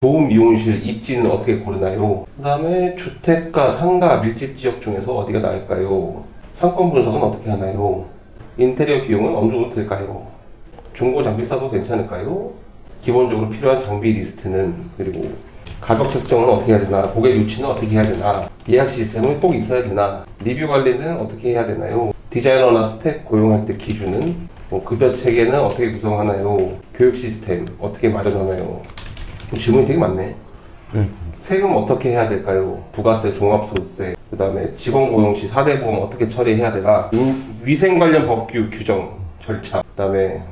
좋은 미용실 입지는 어떻게 고르나요? 그 다음에 주택가, 상가, 밀집 지역 중에서 어디가 나을까요? 상권 분석은 어떻게 하나요? 인테리어 비용은 어느 정도 들까요? 중고 장비 써도 괜찮을까요? 기본적으로 필요한 장비 리스트는, 그리고 가격 책정은 어떻게 해야 되나? 고객 유치는 어떻게 해야 되나? 예약 시스템은 꼭 있어야 되나? 리뷰 관리는 어떻게 해야 되나요? 디자이너나 스텝 고용할 때 기준은? 급여 체계는 어떻게 구성하나요? 교육 시스템 어떻게 마련하나요? 질문이 되게 많네. 세금 어떻게 해야 될까요? 부가세, 종합소득세, 그 다음에 직원 고용 시 4대 보험 어떻게 처리해야 되나? 위생 관련 법규 규정, 절차, 그 다음에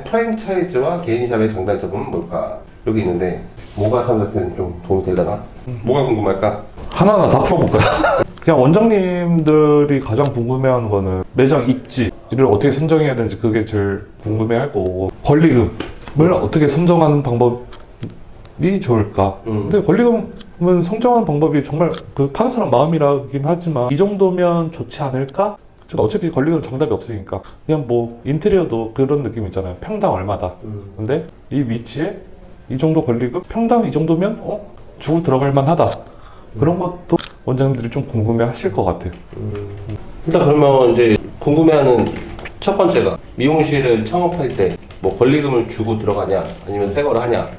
프랜차이즈와 개인샵의 장단점은 뭘까? 여기 있는데 뭐가 삼사태는 좀 도움이 되려나? 뭐가 궁금할까? 하나하나 다 풀어볼까요? 그냥 원장님들이 가장 궁금해하는 거는 매장 입지를 어떻게 선정해야 되는지 그게 제일 궁금해할 거고, 권리금을 어떻게 선정하는 방법이 좋을까? 근데 권리금은 선정하는 방법이 정말 그 파는 사람 마음이라긴 하지만 이 정도면 좋지 않을까? 어차피 권리금은 정답이 없으니까 그냥 뭐 인테리어도 그런 느낌 있잖아요. 평당 얼마다. 근데 이 위치에 이 정도 권리금? 평당 이 정도면 주고 들어갈 만하다. 그런 것도 원장님들이 좀 궁금해 하실 것 같아요. 일단 그러면 이제 궁금해하는 첫 번째가 미용실을 창업할 때 뭐 권리금을 주고 들어가냐 아니면 새 거를 하냐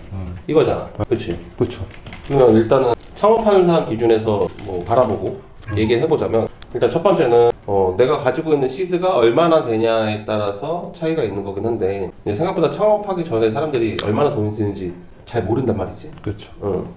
이거잖아. 그렇지? 그렇죠. 그러면 일단은 창업하는 사람 기준에서 뭐 바라보고 얘기를 해보자면, 일단 첫 번째는 내가 가지고 있는 시드가 얼마나 되냐에 따라서 차이가 있는 거긴 한데, 생각보다 창업하기 전에 사람들이 얼마나 돈이 드는지 잘 모른단 말이지. 그렇죠.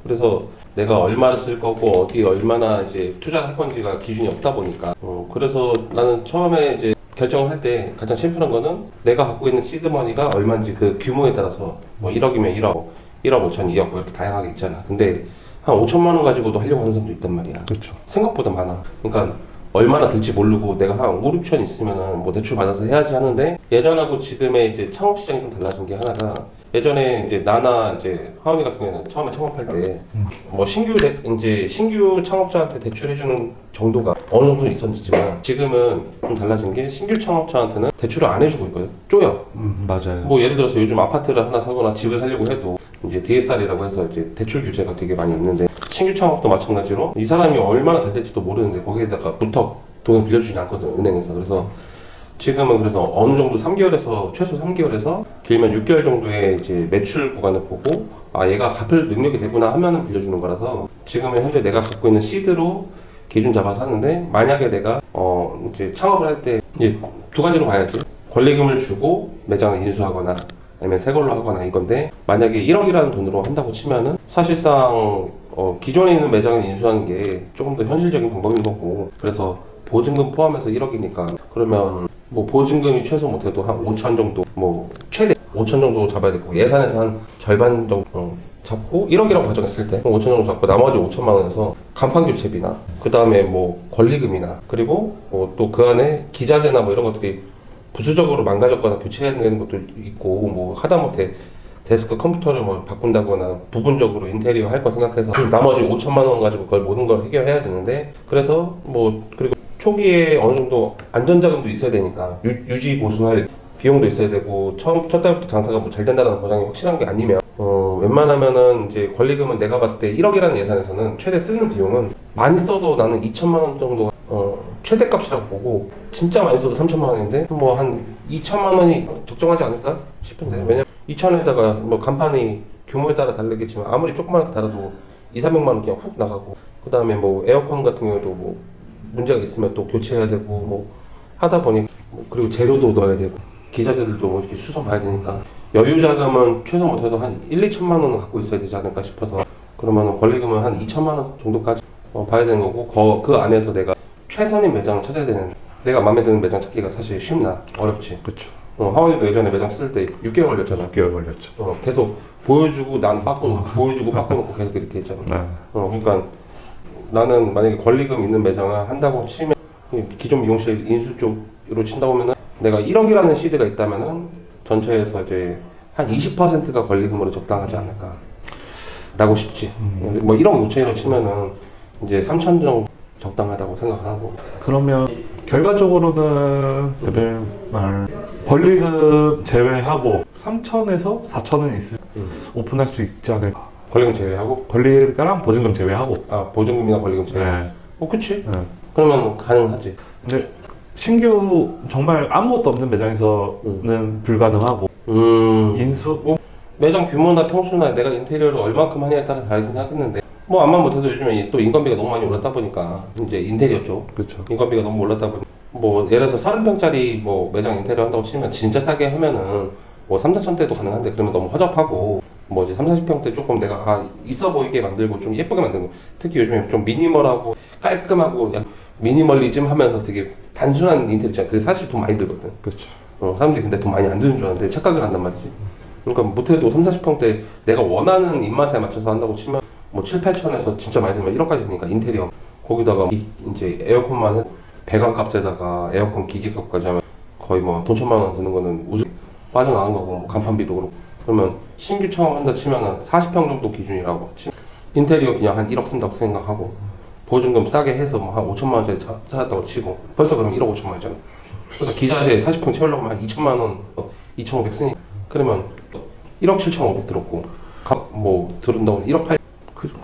그래서 내가 얼마를 쓸 거고 어디 얼마나 이제 투자를 할 건지가 기준이 없다 보니까 그래서 나는 처음에 이제 결정을 할 때 가장 심플한 거는 내가 갖고 있는 시드머니가 얼마인지 그 규모에 따라서 뭐 1억이면 1억, 1억 5천, 2억 뭐 이렇게 다양하게 있잖아. 근데 한 5천만 원 가지고도 하려고 하는 사람도 있단 말이야. 그렇죠. 생각보다 많아. 그러니까 얼마나 들지 모르고 내가 한 5, 6천 있으면은 뭐 대출 받아서 해야지 하는데, 예전하고 지금의 이제 창업 시장이 좀 달라진 게 하나가, 예전에 이제 나나 이제 하은이 같은 경우에는 처음에 창업할 때 뭐 신규 창업자한테 대출해주는 정도가 어느 정도 있었지만, 지금은 좀 달라진 게 신규 창업자한테는 대출을 안 해주고 있거든. 쪼여. 맞아요. 뭐 예를 들어서 요즘 아파트를 하나 사거나 집을 사려고 해도 이제 DSR이라고 해서 이제 대출 규제가 되게 많이 있는데, 신규 창업도 마찬가지로 이 사람이 얼마나 잘 될지도 모르는데 거기에다가 부터 돈을 빌려주지 않거든, 은행에서. 그래서 지금은 그래서 어느 정도 3개월에서 최소 3개월에서 길면 6개월 정도의 이제 매출 구간을 보고 얘가 갚을 능력이 되구나 하면은 빌려주는 거라서, 지금은 현재 내가 갖고 있는 시드로 기준 잡아서 하는데, 만약에 내가 이제 창업을 할 때 이제 두 가지로 봐야지. 권리금을 주고 매장을 인수하거나 아니면 새 걸로 하거나 이건데, 만약에 1억이라는 돈으로 한다고 치면은 사실상 기존에 있는 매장을 인수하는 게 조금 더 현실적인 방법인 거고, 그래서 보증금 포함해서 1억이니까 그러면 뭐 보증금이 최소 못해도 한 5천 정도, 뭐 최대 5천 정도 잡아야 되고, 예산에서 한 절반 정도 잡고 1억이라고 가정했을 때 5천 정도 잡고 나머지 5천만 원에서 간판 교체비나 그 다음에 뭐 권리금이나, 그리고 또 그 안에 기자재나 뭐 이런 것들이 부수적으로 망가졌거나 교체해야 되는 것도 있고, 뭐 하다못해 데스크 컴퓨터를 뭐 바꾼다거나 부분적으로 인테리어 할 거 생각해서 나머지 5천만 원 가지고 그걸 모든 걸 해결해야 되는데, 그래서 뭐 그리고 초기에 어느 정도 안전자금도 있어야 되니까 유지 보수할 비용도 있어야 되고, 첫 달부터 장사가 뭐 잘 된다는 보장이 확실한 게 아니면 웬만하면은 이제 권리금은 내가 봤을 때 1억이라는 예산에서는 최대 쓰는 비용은 많이 써도 나는 2천만 원 정도가 최대값이라고 보고, 진짜 많이 써도 3천만 원인데 뭐 한 2천만 원이 적정하지 않을까 싶은데, 왜냐면 2천원에다가 뭐 간판이 규모에 따라 다르겠지만 아무리 조그맣게 달아도 2, 300만 원 그냥 훅 나가고, 그 다음에 뭐 에어컨 같은 경우도 뭐 문제가 있으면 또 교체해야 되고 뭐 하다 보니 그리고 재료도 넣어야 되고 기자재들도 뭐 이렇게 수선 봐야 되니까 여유 자금은 최소 못해도 한 1, 2천만 원은 갖고 있어야 되지 않을까 싶어서, 그러면 권리금은 한 2천만 원 정도까지 봐야 되는 거고, 그 안에서 내가 최선인 매장을 찾아야 되는, 내가 마음에 드는 매장 찾기가 사실 쉽나 어렵지. 그렇죠. 하원이도 예전에 매장 찾을 때 6개월 걸렸잖아. 6개월 걸렸죠. 계속 보여주고 난 바꿔놓고 보여주고 바꿔놓고 계속 이렇게 했잖아. 그러니까 나는 만약에 권리금 있는 매장을 한다고 치면, 기존 미용실 인수 쪽으로 친다고 하면은 내가 1억이라는 시드가 있다면은 전체에서 이제 한 20%가 권리금으로 적당하지 않을까 라고 싶지. 뭐 1억 5천이라고 치면은 이제 3천 정도 적당하다고 생각하고. 그러면 결과적으로는 대표님 말 권리금 제외하고 3천에서 4천은 있을 오픈할 수 있지 않을까 권리금 제외하고? 권리가랑 보증금 제외하고. 보증금이나 권리금 제외. 네. 그치. 네. 그러면 가능하지. 근데 신규 정말 아무것도 없는 매장에서는 불가능하고 인수? 매장 규모나 평수나 내가 인테리어를 얼만큼 하냐에 따라 다르긴 하겠는데 뭐 암만 못해도 요즘에 또 인건비가 너무 많이 올랐다 보니까 이제 인테리어 쪽 그렇죠. 인건비가 너무 올랐다 보니까 뭐 예를 들어서 30평짜리 뭐 매장 인테리어 한다고 치면 진짜 싸게 하면은 뭐 3, 4천대도 가능한데 그러면 너무 허접하고 뭐 이제 3, 40평대 조금 내가 있어 보이게 만들고 좀 예쁘게 만드는 거 특히 요즘에 좀 미니멀하고 깔끔하고 약간 미니멀리즘 하면서 되게 단순한 인테리어 있잖아. 그게 사실 돈 많이 들거든. 그렇죠. 사람들이 근데 돈 많이 안 드는 줄 아는데 착각을 한단 말이지. 그러니까 못해도 3, 40평대 내가 원하는 입맛에 맞춰서 한다고 치면 뭐 7, 8천에서 진짜 많이 들면 1억까지 드니까 인테리어 거기다가 이제 에어컨만 배관 값에다가 에어컨 기계 값까지 하면 거의 뭐 돈 1,000만 원 드는 거는 우주 빠져나간 거고 뭐 간판비도 그렇고 그러면 신규 창업한다 치면은 40평 정도 기준이라고 치 인테리어 그냥 한 1억 쓴다고 생각하고 보증금 싸게 해서 뭐 한 5천만 원짜리 찾았다고 치고 벌써 그러면 1억 5천만 원이잖아. 그래서 기자재 40평 채우려고 하면 한 2천만 원 2,500 쓰니 그러면 1억 7,500 들었고 뭐 들은다고 1억 8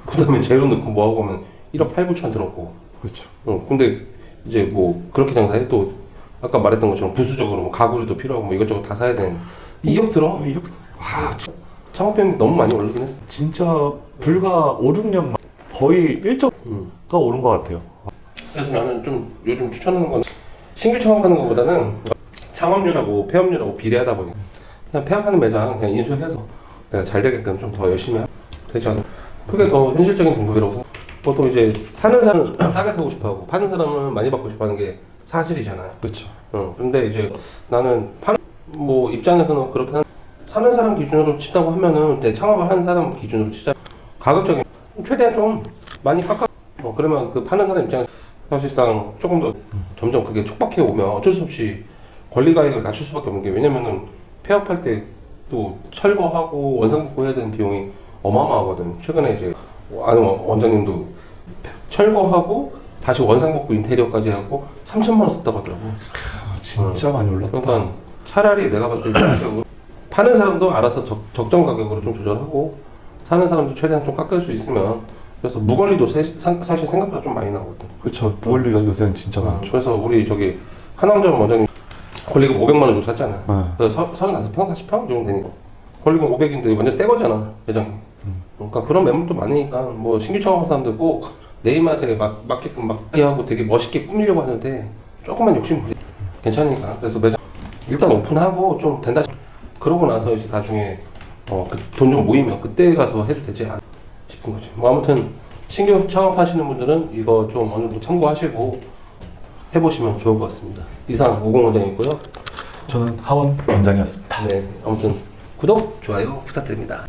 그다음에 재료 넣고 뭐 하고 하면 1억 8, 9천 들었고 그렇죠. 근데 이제 뭐 그렇게 장사해 또 아까 말했던 것처럼 부수적으로 뭐 가구류도 필요하고 뭐 이것저것 다 사야 되는 2억 들어? 2억. 와, 창업비용이 너무 많이 오르긴 했어. 진짜 불과 5, 6년 거의 1.가 오른 것 같아요. 그래서 나는 좀 요즘 추천하는 건 신규 창업하는 것보다는 창업률하고 폐업률하고 비례하다 보니 그냥 폐업하는 매장 그냥 인수해서 내가 잘 되게끔 좀 더 열심히 하면 되지 않을까. 그게 더 현실적인 방법이라고 생각해. 보통 이제 사는 사람은 싸게 사고 싶어하고 파는 사람은 많이 받고 싶어하는 게 사실이잖아요. 그렇죠. 근데 이제 나는 파는 뭐 입장에서는 그렇게 사는 사람 기준으로 치자고 하면은 내 창업을 하는 사람 기준으로 치자 가급적이면 최대한 좀 많이 깎아. 그러면 그 파는 사람 입장에서 사실상 조금 더 점점 그게 촉박해 오면 어쩔 수 없이 권리가액을 낮출 수밖에 없는 게 왜냐면은 폐업할 때 또 철거하고 원상복구 해야 되는 비용이 어마어마하거든. 최근에 이제 아는 원장님도 철거하고 다시 원상복구 인테리어까지 하고 3천만 원 썼다고 하더라고. 진짜 많이 올랐다. 그러니까 차라리 내가 봤을 때 현실적으로 파는 사람도 알아서 적정 가격으로 좀 조절하고 사는 사람도 최대한 좀 깎을 수 있으면 그래서 무권리도 사실 생각보다 좀 많이 나거든. 그렇죠. 무권리가 요새는 진짜 많죠. 그래서 우리 저기 하남점 원장님 권리금 500만 원 주고 샀잖아. 네. 그래서 35평, 40평 정도 되니까 권리금 500인데 완전 새 거잖아 매장이. 그러니까 그런 매물도 많으니까 뭐 신규 창업한 사람들 꼭 내 입맛에 맞게끔 막 하고 되게 멋있게 꾸미려고 하는데 조금만 욕심 부리 괜찮으니까. 그래서 매장 일단 오픈하고 좀 된다 그러고 나서 이제 나중에 돈 좀 모이면 그때 가서 해도 되지 않나 싶은 거지. 뭐 아무튼 신규 창업하시는 분들은 이거 좀 어느 정도 참고하시고 해보시면 좋을 것 같습니다. 이상 오공 원장이고요. 저는 하원 원장이었습니다. 네, 아무튼 구독, 좋아요 부탁드립니다.